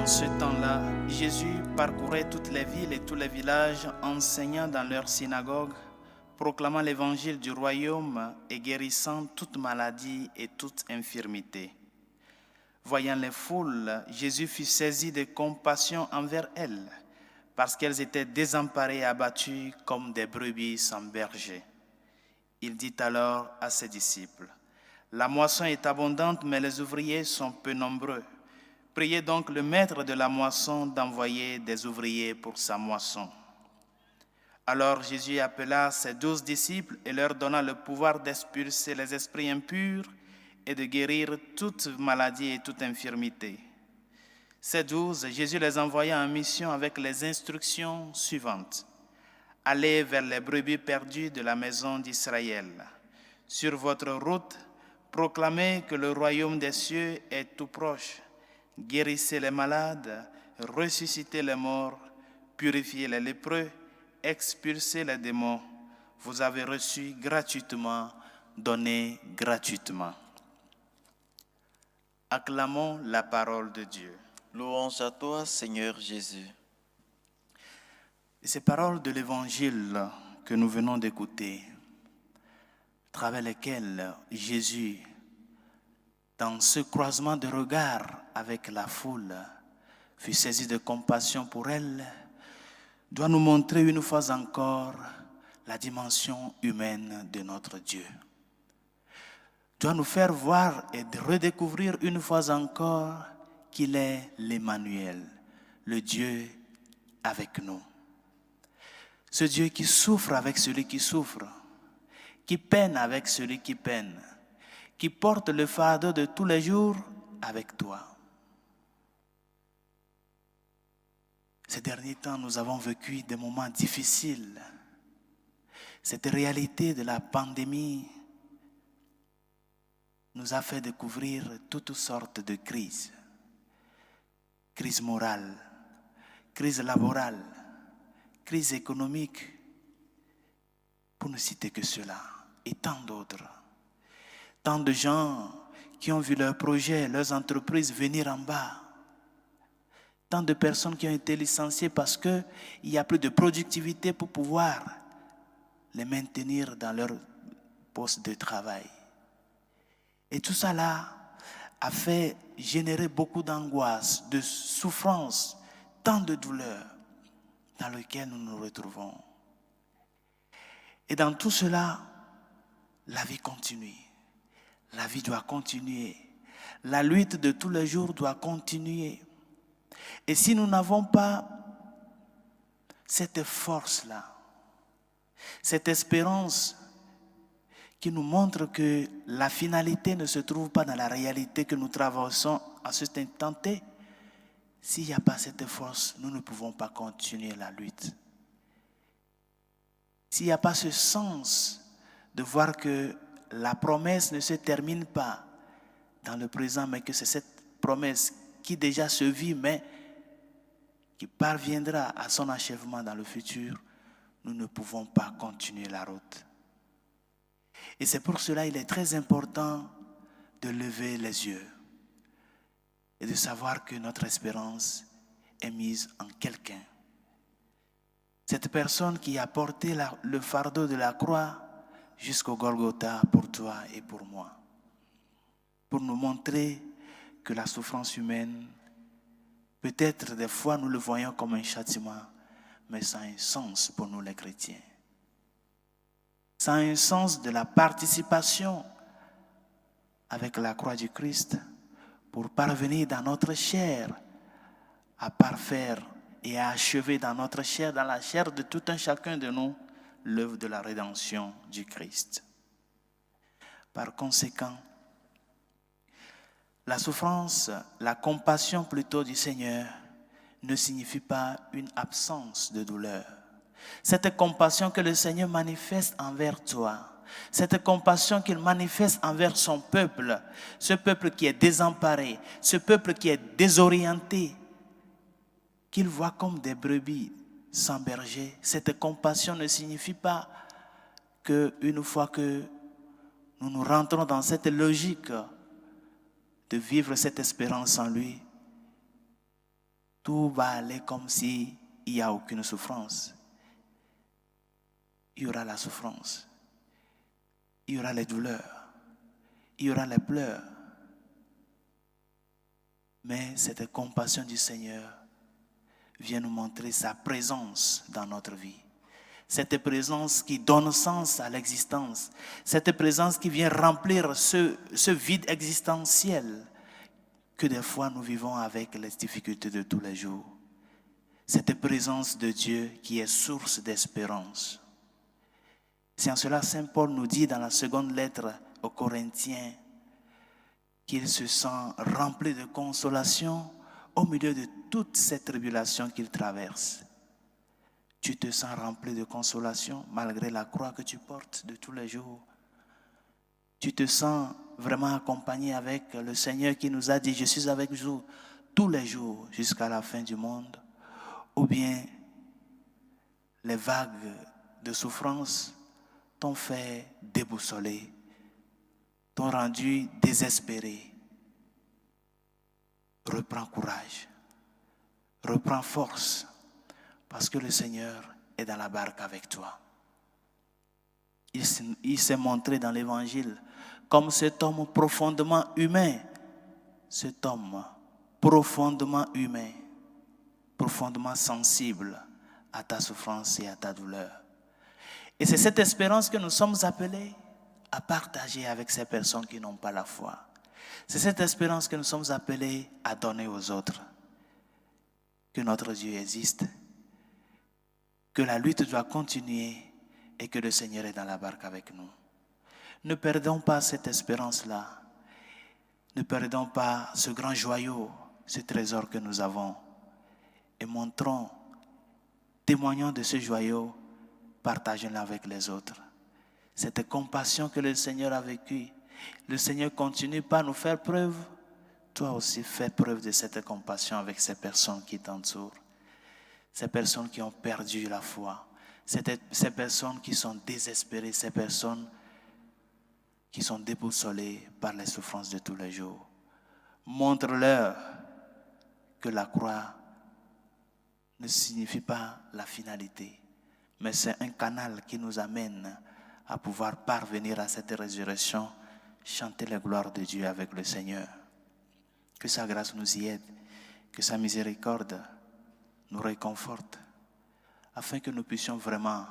ce temps-là, Jésus parcourait toutes les villes et tous les villages, enseignant dans leurs synagogues, proclamant l'évangile du royaume et guérissant toute maladie et toute infirmité. Voyant les foules, Jésus fut saisi de compassion envers elles, parce qu'elles étaient désemparées et abattues comme des brebis sans berger. Il dit alors à ses disciples, « La moisson est abondante, mais les ouvriers sont peu nombreux. Priez donc le maître de la moisson d'envoyer des ouvriers pour sa moisson. » Alors Jésus appela ses 12 disciples et leur donna le pouvoir d'expulser les esprits impurs et de guérir toute maladie et toute infirmité. Ces 12, Jésus les envoya en mission avec les instructions suivantes. Allez vers les brebis perdues de la maison d'Israël. Sur votre route, proclamez que le royaume des cieux est tout proche. Guérissez les malades, ressuscitez les morts, purifiez les lépreux, expulsez les démons. Vous avez reçu gratuitement, donnez gratuitement. Acclamons la parole de Dieu. Louange à toi, Seigneur Jésus. Et ces paroles de l'Évangile que nous venons d'écouter, à travers lesquelles Jésus, dans ce croisement de regards avec la foule, fut saisi de compassion pour elle, doit nous montrer une fois encore la dimension humaine de notre Dieu. Doit nous faire voir et redécouvrir une fois encore qu'il est l'Emmanuel, le Dieu avec nous. Ce Dieu qui souffre avec celui qui souffre, qui peine avec celui qui peine, qui porte le fardeau de tous les jours avec toi. Ces derniers temps, nous avons vécu des moments difficiles. Cette réalité de la pandémie nous a fait découvrir toutes sortes de crises. Crise morale, crise laborale, crise économique, pour ne citer que cela, et tant d'autres. Tant de gens qui ont vu leurs projets, leurs entreprises venir en bas. Tant de personnes qui ont été licenciées parce qu'il n'y a plus de productivité pour pouvoir les maintenir dans leur poste de travail. Et tout ça là a fait générer beaucoup d'angoisse, de souffrance, tant de douleurs dans lesquelles nous nous retrouvons. Et dans tout cela, la vie continue. La vie doit continuer. La lutte de tous les jours doit continuer. Et si nous n'avons pas cette force-là, cette espérance qui nous montre que la finalité ne se trouve pas dans la réalité que nous traversons à cet instant T, s'il n'y a pas cette force, nous ne pouvons pas continuer la lutte. S'il n'y a pas ce sens de voir que la promesse ne se termine pas dans le présent, mais que c'est cette promesse qui déjà se vit, mais qui parviendra à son achèvement dans le futur, nous ne pouvons pas continuer la route. Et c'est pour cela qu'il est très important de lever les yeux et de savoir que notre espérance est mise en quelqu'un. Cette personne qui a porté le fardeau de la croix jusqu'au Golgotha pour toi et pour moi. Pour nous montrer que la souffrance humaine, peut-être des fois nous le voyons comme un châtiment, mais ça a un sens pour nous les chrétiens. Ça a un sens de la participation avec la croix du Christ pour parvenir dans notre chair à parfaire et à achever dans notre chair, dans la chair de tout un chacun de nous, l'œuvre de la rédemption du Christ. Par conséquent, la souffrance, la compassion plutôt du Seigneur ne signifie pas une absence de douleur. Cette compassion que le Seigneur manifeste envers toi, cette compassion qu'il manifeste envers son peuple, ce peuple qui est désemparé, ce peuple qui est désorienté, qu'il voit comme des brebis sans berger, cette compassion ne signifie pas qu'une fois que nous rentrons dans cette logique de vivre cette espérance en lui, tout va aller comme s'il n'y a aucune souffrance. Il y aura la souffrance. Il y aura les douleurs. Il y aura les pleurs. Mais cette compassion du Seigneur vient nous montrer sa présence dans notre vie. Cette présence qui donne sens à l'existence. Cette présence qui vient remplir ce vide existentiel que des fois nous vivons avec les difficultés de tous les jours. Cette présence de Dieu qui est source d'espérance. C'est en cela Saint Paul nous dit dans la seconde lettre aux Corinthiens qu'il se sent rempli de consolation au milieu de toute cette tribulation qu'il traverse. Tu te sens rempli de consolation malgré la croix que tu portes de tous les jours. Tu te sens vraiment accompagné avec le Seigneur qui nous a dit « Je suis avec vous tous les jours jusqu'à la fin du monde ». Ou bien les vagues de souffrance t'ont fait déboussoler, t'ont rendu désespéré. Reprends courage, reprends force, parce que le Seigneur est dans la barque avec toi. Il s'est montré dans l'Évangile comme cet homme profondément humain, cet homme profondément humain, profondément sensible à ta souffrance et à ta douleur. Et c'est cette espérance que nous sommes appelés à partager avec ces personnes qui n'ont pas la foi. C'est cette espérance que nous sommes appelés à donner aux autres. Que notre Dieu existe, que la lutte doit continuer et que le Seigneur est dans la barque avec nous. Ne perdons pas cette espérance-là. Ne perdons pas ce grand joyau, ce trésor que nous avons. Et montrons, témoignons de ce joyau, partageons-le avec les autres. Cette compassion que le Seigneur a vécue, le Seigneur continue par nous faire preuve. Toi aussi, fais preuve de cette compassion avec ces personnes qui t'entourent. Ces personnes qui ont perdu la foi. Ces personnes qui sont désespérées. Ces personnes qui sont déboussolées par les souffrances de tous les jours. Montre-leur que la croix ne signifie pas la finalité, mais c'est un canal qui nous amène à pouvoir parvenir à cette résurrection, chanter la gloire de Dieu avec le Seigneur. Que sa grâce nous y aide, que sa miséricorde nous réconforte, afin que nous puissions vraiment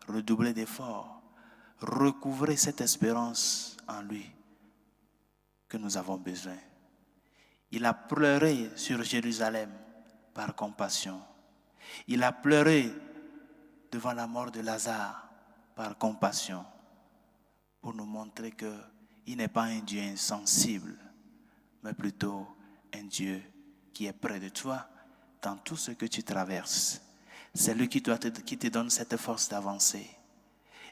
redoubler d'efforts, recouvrer cette espérance en lui que nous avons besoin. Il a pleuré sur Jérusalem par compassion. Il a pleuré devant la mort de Lazare par compassion, pour nous montrer qu'il n'est pas un Dieu insensible, mais plutôt un Dieu qui est près de toi dans tout ce que tu traverses. C'est lui qui te donne cette force d'avancer.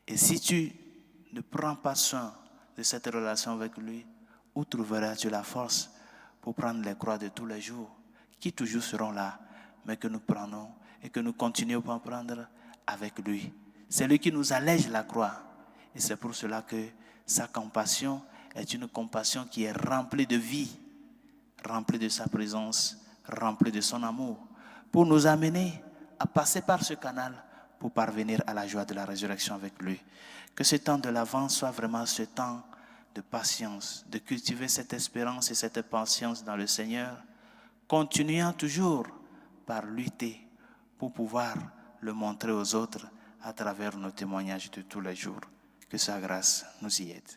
Et si tu ne prends pas soin de cette relation avec lui, où trouveras-tu la force pour prendre les croix de tous les jours, qui toujours seront là, mais que nous prenons et que nous continuons à prendre avec lui. C'est lui qui nous allège la croix. Et c'est pour cela que sa compassion est une compassion qui est remplie de vie, remplie de sa présence, remplie de son amour, pour nous amener à passer par ce canal pour parvenir à la joie de la résurrection avec lui. Que ce temps de l'Avent soit vraiment ce temps de patience, de cultiver cette espérance et cette patience dans le Seigneur, continuant toujours par lutter pour pouvoir le montrer aux autres à travers nos témoignages de tous les jours. Que sa grâce nous y aide.